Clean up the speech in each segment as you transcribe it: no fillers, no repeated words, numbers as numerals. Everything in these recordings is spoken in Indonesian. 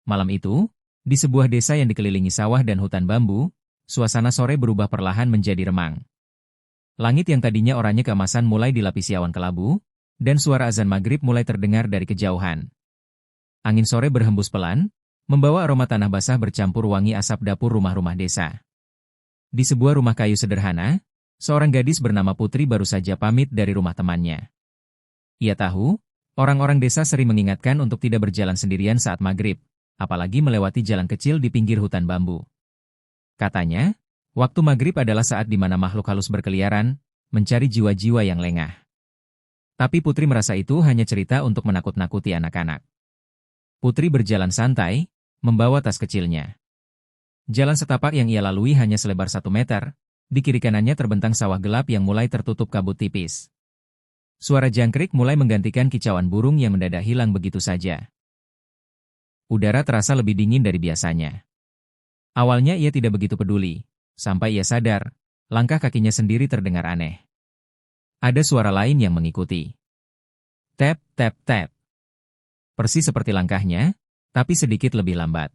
Malam itu, di sebuah desa yang dikelilingi sawah dan hutan bambu, suasana sore berubah perlahan menjadi remang. Langit yang tadinya oranye keemasan mulai dilapisi awan kelabu, dan suara azan maghrib mulai terdengar dari kejauhan. Angin sore berhembus pelan, membawa aroma tanah basah bercampur wangi asap dapur rumah-rumah desa. Di sebuah rumah kayu sederhana, seorang gadis bernama Putri baru saja pamit dari rumah temannya. Ia tahu, orang-orang desa sering mengingatkan untuk tidak berjalan sendirian saat maghrib, apalagi melewati jalan kecil di pinggir hutan bambu. Katanya, waktu maghrib adalah saat di mana makhluk halus berkeliaran, mencari jiwa-jiwa yang lengah. Tapi Putri merasa itu hanya cerita untuk menakut-nakuti anak-anak. Putri berjalan santai, membawa tas kecilnya. Jalan setapak yang ia lalui hanya selebar 1 meter, di kiri kanannya terbentang sawah gelap yang mulai tertutup kabut tipis. Suara jangkrik mulai menggantikan kicauan burung yang mendadak hilang begitu saja. Udara terasa lebih dingin dari biasanya. Awalnya ia tidak begitu peduli, sampai ia sadar, langkah kakinya sendiri terdengar aneh. Ada suara lain yang mengikuti. Tap, tap, tap. Persis seperti langkahnya, tapi sedikit lebih lambat.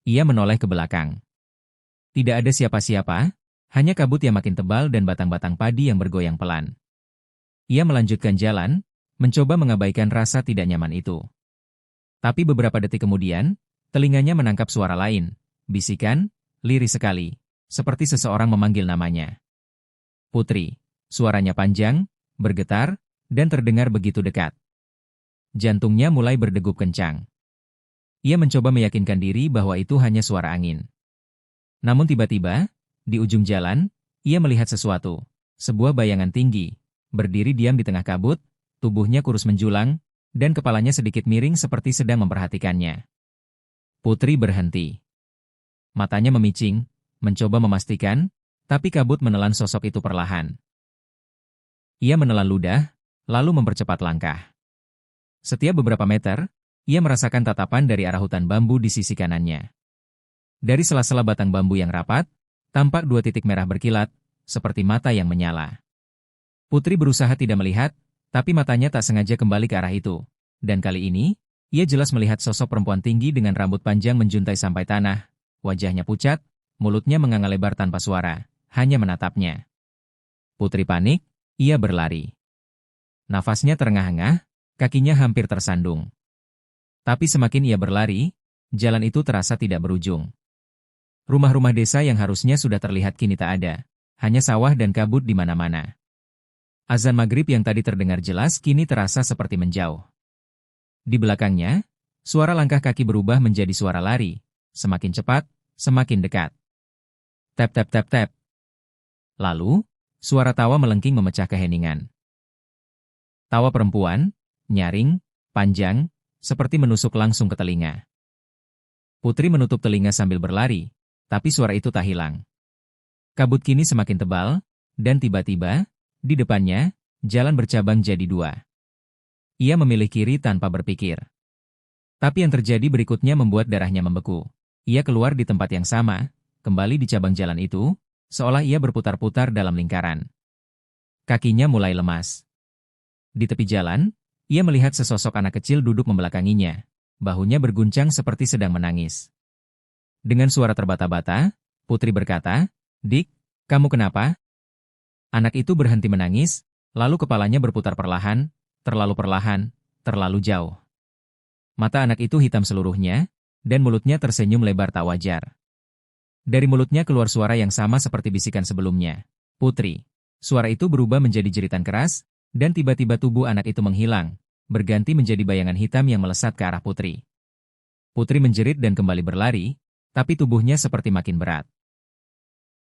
Ia menoleh ke belakang. Tidak ada siapa-siapa, hanya kabut yang makin tebal dan batang-batang padi yang bergoyang pelan. Ia melanjutkan jalan, mencoba mengabaikan rasa tidak nyaman itu. Tapi beberapa detik kemudian, telinganya menangkap suara lain, bisikan, lirih sekali, seperti seseorang memanggil namanya. Putri, suaranya panjang, bergetar, dan terdengar begitu dekat. Jantungnya mulai berdegup kencang. Ia mencoba meyakinkan diri bahwa itu hanya suara angin. Namun tiba-tiba, di ujung jalan, ia melihat sesuatu, sebuah bayangan tinggi, berdiri diam di tengah kabut, tubuhnya kurus menjulang, dan kepalanya sedikit miring seperti sedang memperhatikannya. Putri berhenti. Matanya memicing, mencoba memastikan, tapi kabut menelan sosok itu perlahan. Ia menelan ludah, lalu mempercepat langkah. Setiap beberapa meter, ia merasakan tatapan dari arah hutan bambu di sisi kanannya. Dari sela-sela batang bambu yang rapat, tampak 2 titik merah berkilat, seperti mata yang menyala. Putri berusaha tidak melihat, tapi matanya tak sengaja kembali ke arah itu. Dan kali ini, ia jelas melihat sosok perempuan tinggi dengan rambut panjang menjuntai sampai tanah. Wajahnya pucat, mulutnya menganga lebar tanpa suara, hanya menatapnya. Putri panik, ia berlari. Nafasnya terengah-engah, kakinya hampir tersandung. Tapi semakin ia berlari, jalan itu terasa tidak berujung. Rumah-rumah desa yang harusnya sudah terlihat kini tak ada, hanya sawah dan kabut di mana-mana. Azan maghrib yang tadi terdengar jelas kini terasa seperti menjauh. Di belakangnya, suara langkah kaki berubah menjadi suara lari, semakin cepat, semakin dekat. Tap tap tap tap. Lalu, suara tawa melengking memecah keheningan. Tawa perempuan, nyaring, panjang, seperti menusuk langsung ke telinga. Putri menutup telinga sambil berlari, tapi suara itu tak hilang. Kabut kini semakin tebal, dan tiba-tiba, di depannya, jalan bercabang jadi 2. Ia memilih kiri tanpa berpikir. Tapi yang terjadi berikutnya membuat darahnya membeku. Ia keluar di tempat yang sama, kembali di cabang jalan itu, seolah ia berputar-putar dalam lingkaran. Kakinya mulai lemas. Di tepi jalan, ia melihat sesosok anak kecil duduk membelakanginya, bahunya berguncang seperti sedang menangis. Dengan suara terbata-bata, Putri berkata, "Dik, kamu kenapa?" Anak itu berhenti menangis, lalu kepalanya berputar perlahan, terlalu jauh. Mata anak itu hitam seluruhnya, dan mulutnya tersenyum lebar tak wajar. Dari mulutnya keluar suara yang sama seperti bisikan sebelumnya. "Putri." Suara itu berubah menjadi jeritan keras, dan tiba-tiba tubuh anak itu menghilang, berganti menjadi bayangan hitam yang melesat ke arah Putri. Putri menjerit dan kembali berlari, tapi tubuhnya seperti makin berat.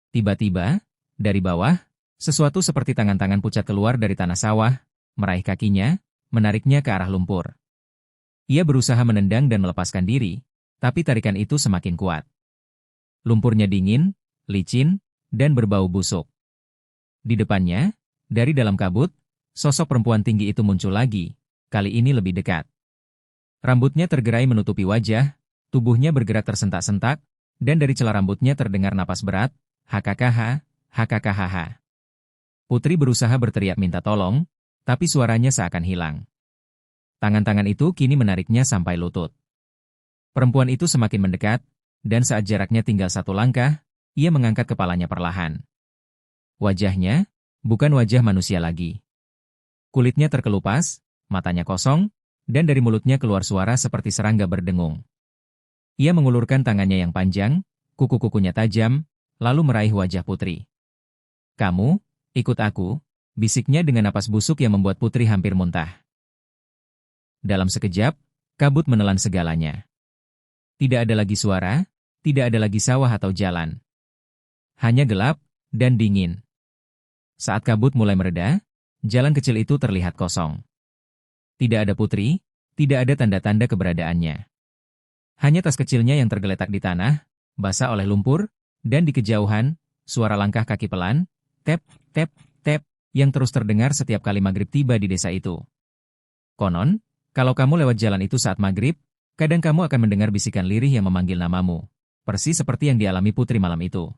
Tiba-tiba, dari bawah, sesuatu seperti tangan-tangan pucat keluar dari tanah sawah, meraih kakinya, menariknya ke arah lumpur. Ia berusaha menendang dan melepaskan diri, tapi tarikan itu semakin kuat. Lumpurnya dingin, licin, dan berbau busuk. Di depannya, dari dalam kabut, sosok perempuan tinggi itu muncul lagi, kali ini lebih dekat. Rambutnya tergerai menutupi wajah, tubuhnya bergerak tersentak-sentak, dan dari celah rambutnya terdengar napas berat, "Hakakaha, hakakahaha." Putri berusaha berteriak minta tolong, tapi suaranya seakan hilang. Tangan-tangan itu kini menariknya sampai lutut. Perempuan itu semakin mendekat, dan saat jaraknya tinggal 1 langkah, ia mengangkat kepalanya perlahan. Wajahnya, bukan wajah manusia lagi. Kulitnya terkelupas, matanya kosong, dan dari mulutnya keluar suara seperti serangga berdengung. Ia mengulurkan tangannya yang panjang, kuku-kukunya tajam, lalu meraih wajah putri. "Kamu, ikut aku," bisiknya dengan napas busuk yang membuat putri hampir muntah. Dalam sekejap, kabut menelan segalanya. Tidak ada lagi suara, tidak ada lagi sawah atau jalan. Hanya gelap dan dingin. Saat kabut mulai mereda, jalan kecil itu terlihat kosong. Tidak ada putri, tidak ada tanda-tanda keberadaannya. Hanya tas kecilnya yang tergeletak di tanah, basah oleh lumpur, dan di kejauhan, suara langkah kaki pelan, tap, tap, tap, yang terus terdengar setiap kali maghrib tiba di desa itu. Konon, kalau kamu lewat jalan itu saat maghrib, kadang kamu akan mendengar bisikan lirih yang memanggil namamu, persis seperti yang dialami putri malam itu.